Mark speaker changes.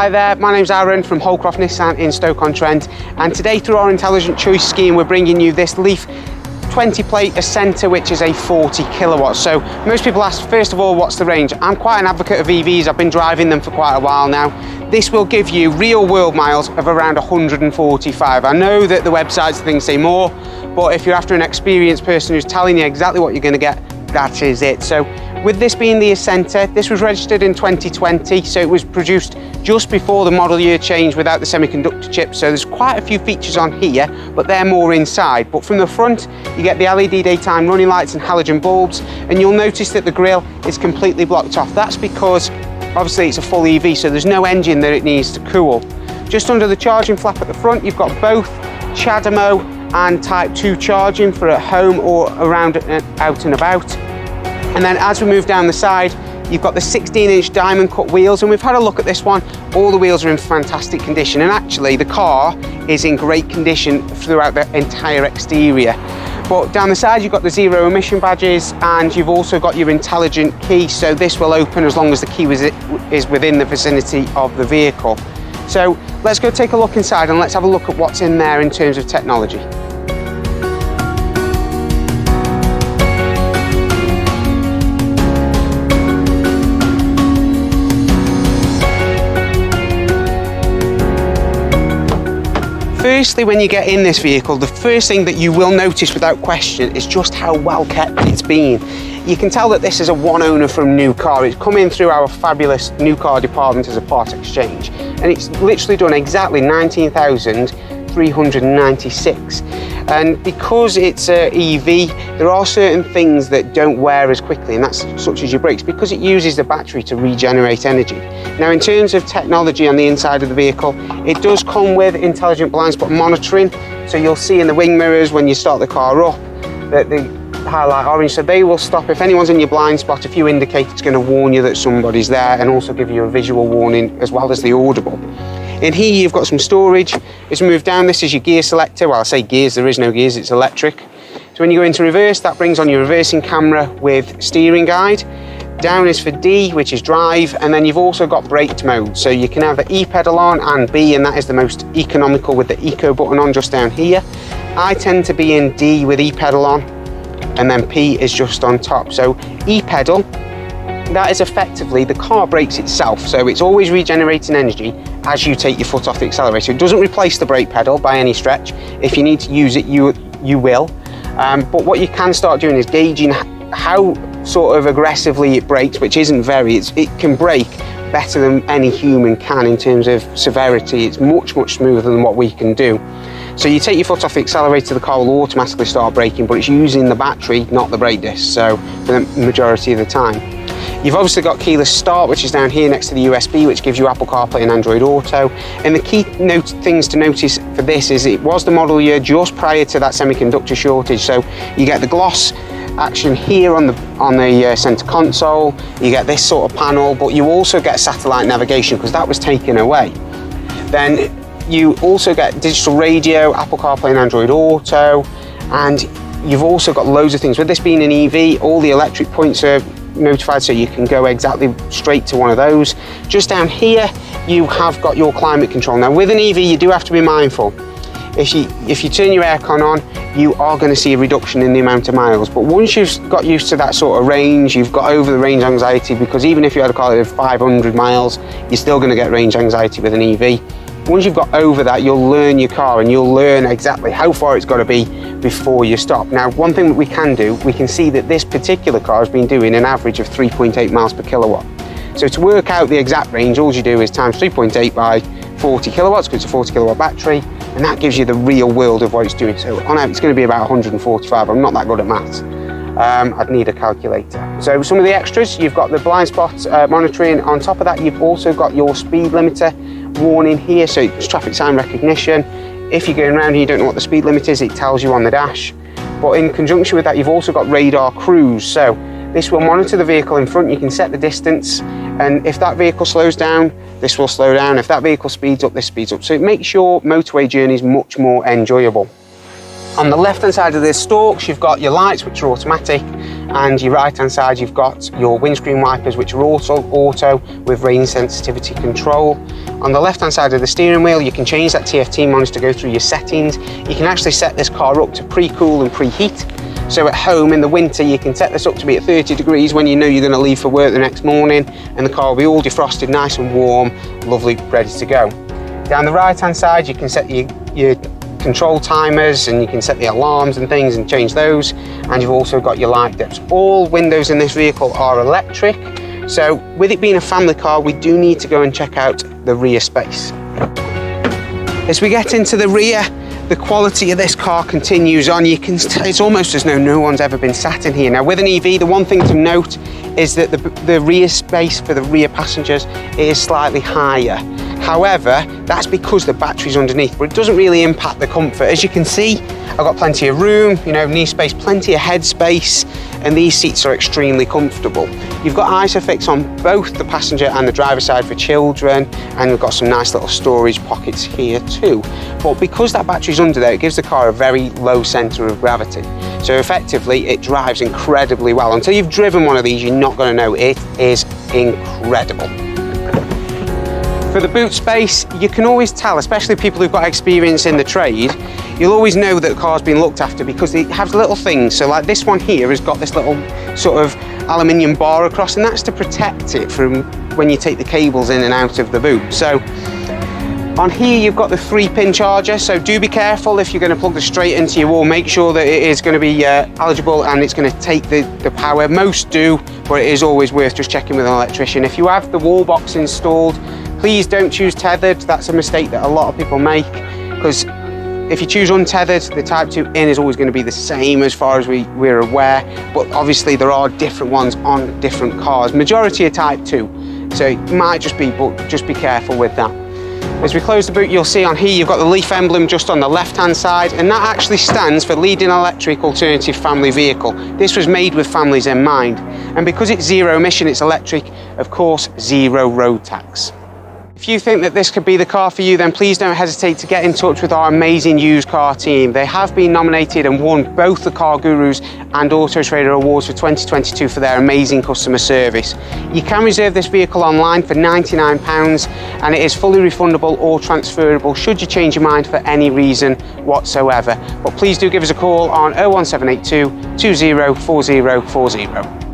Speaker 1: Hi there, my name's Aaron from Holcroft Nissan in Stoke-on-Trent, and today through our Intelligent Choice scheme we're bringing you this Leaf 20 plate Ascenta, which is a 40 kilowatts. So most people ask, first of all, what's the range? I'm quite an advocate of EVs. I've been driving them for quite a while now. This will give you real world miles of around 145. I know that the websites and things say more, but if you're after an experienced person who's telling you exactly what you're going to get, that is it. So with this being the Ascenta, this was registered in 2020, so it was produced just before the model year change without the semiconductor chip. So there's quite a few features on here, but they're more inside. But from the front, you get the LED daytime running lights and halogen bulbs, and you'll notice that the grille is completely blocked off. That's because obviously it's a full EV, so there's no engine that it needs to cool. Just under the charging flap at the front, you've got both CHAdeMO and Type 2 charging for at home or around out and about. And then as we move down the side, you've got the 16-inch diamond cut wheels, and we've had a look at this one. All the wheels are in fantastic condition, and actually the car is in great condition throughout the entire exterior. But down the side you've got the zero emission badges, and you've also got your intelligent key, so this will open as long as the key is within the vicinity of the vehicle. So let's go take a look inside and let's have a look at what's in there in terms of technology. Firstly, when you get in this vehicle, the first thing that you will notice without question is just how well kept it's been. You can tell that this is a one owner from new car. It's come in through our fabulous new car department as a part exchange, and it's literally done exactly 19,396. And because it's an EV, there are certain things that don't wear as quickly, and that's such as your brakes, because it uses the battery to regenerate energy. Now, in terms of technology on the inside of the vehicle, it does come with intelligent blind spot monitoring. So you'll see in the wing mirrors when you start the car up that they highlight orange, so they will stop if anyone's in your blind spot. If you indicate, it's going to warn you that somebody's there, and also give you a visual warning as well as the audible. In here you've got some storage. As we move down, this is your gear selector. Well, I say gears, there is no gears, it's electric. So when you go into reverse, that brings on your reversing camera with steering guide. Down is for D, which is drive, and then you've also got braked mode. So you can have the E pedal on and B, and that is the most economical with the eco button on just down here. I tend to be in D with E pedal on, and then P is just on top. So E pedal, that is effectively the car brakes itself, so it's always regenerating energy as you take your foot off the accelerator. It doesn't replace the brake pedal by any stretch. If you need to use it, you will. But what you can start doing is gauging how sort of aggressively it brakes, which isn't very. It can brake better than any human can in terms of severity. It's much, much smoother than what we can do. So you take your foot off the accelerator, the car will automatically start braking, but it's using the battery, not the brake disc, so for the majority of the time. You've obviously got keyless start, which is down here next to the USB, which gives you Apple CarPlay and Android Auto. And the key things to notice for this is it was the model year just prior to that semiconductor shortage. So you get the gloss action here on the center console, you get this sort of panel, but you also get satellite navigation because that was taken away. Then you also get digital radio, Apple CarPlay and Android Auto, and you've also got loads of things. With this being an EV, all the electric points are notified, so you can go exactly straight to one of those. Just down here you have got your climate control. Now with an EV you do have to be mindful. If you turn your aircon on, you are going to see a reduction in the amount of miles, but once you've got used to that sort of range, you've got over the range anxiety, because even if you had a car that did 500 miles, you're still going to get range anxiety with an EV. Once you've got over that, you'll learn your car and you'll learn exactly how far it's got to be before you stop. Now, one thing that we can do, we can see that this particular car has been doing an average of 3.8 miles per kilowatt. So to work out the exact range, all you do is times 3.8 by 40 kilowatts, because it's a 40 kilowatt battery, and that gives you the real world of what it's doing. So on average, it's going to be about 145. I'm not that good at maths. I'd need a calculator. So some of the extras, you've got the blind spot monitoring. On top of that, you've also got your speed limiter warning here, so it's traffic sign recognition. If you're going around and you don't know what the speed limit is, it tells you on the dash. But in conjunction with that, you've also got radar cruise. So this will monitor the vehicle in front. You can set the distance, and if that vehicle slows down, this will slow down. If that vehicle speeds up, this speeds up. So it makes your motorway journeys much more enjoyable. On the left hand side of the stalks, you've got your lights, which are automatic, and your right hand side you've got your windscreen wipers, which are also auto with rain sensitivity control. On the left hand side of the steering wheel you can change that TFT monitor to go through your settings. You can actually set this car up to pre-cool and preheat. So at home in the winter you can set this up to be at 30 degrees when you know you're going to leave for work the next morning, and the car will be all defrosted, nice and warm, lovely, ready to go. Down the right hand side you can set your control timers, and you can set the alarms and things and change those, and you've also got your light dips. All windows in this vehicle are electric, so with it being a family car we do need to go and check out the rear space. As we get into the rear, the quality of this car continues on. You can it's almost as though no one's ever been sat in here. Now with an EV, the one thing to note is that the rear space for the rear passengers is slightly higher. However, that's because the battery's underneath, but it doesn't really impact the comfort. As you can see, I've got plenty of room, you know, knee space, plenty of head space, and these seats are extremely comfortable. You've got ISOFIX on both the passenger and the driver side for children, and we've got some nice little storage pockets here too. But because that battery's under there, it gives the car a very low centre of gravity. So effectively, it drives incredibly well. Until you've driven one of these, you're not going to know it is incredible. For the boot space, you can always tell, especially people who've got experience in the trade, you'll always know that the car's been looked after because it has little things. So like this one here has got this little sort of aluminium bar across, and that's to protect it from when you take the cables in and out of the boot. So on here you've got the 3-pin charger, so do be careful if you're going to plug this straight into your wall. Make sure that it is going to be eligible and it's going to take the power. Most do, but it is always worth just checking with an electrician. If you have the wall box installed, please don't choose tethered. That's a mistake that a lot of people make, because if you choose untethered, the Type 2 in is always going to be the same as far as we're aware, but obviously there are different ones on different cars. Majority are Type 2, so it might just be, but just be careful with that. As we close the boot, you'll see on here you've got the Leaf emblem just on the left hand side, and that actually stands for Leading Electric Alternative Family Vehicle. This was made with families in mind, and because it's zero emission, it's electric, of course, zero road tax. If you think that this could be the car for you, then please don't hesitate to get in touch with our amazing used car team. They have been nominated and won both the Car Gurus and Auto Trader Awards for 2022 for their amazing customer service. You can reserve this vehicle online for £99, and it is fully refundable or transferable should you change your mind for any reason whatsoever. But please do give us a call on 01782 204040.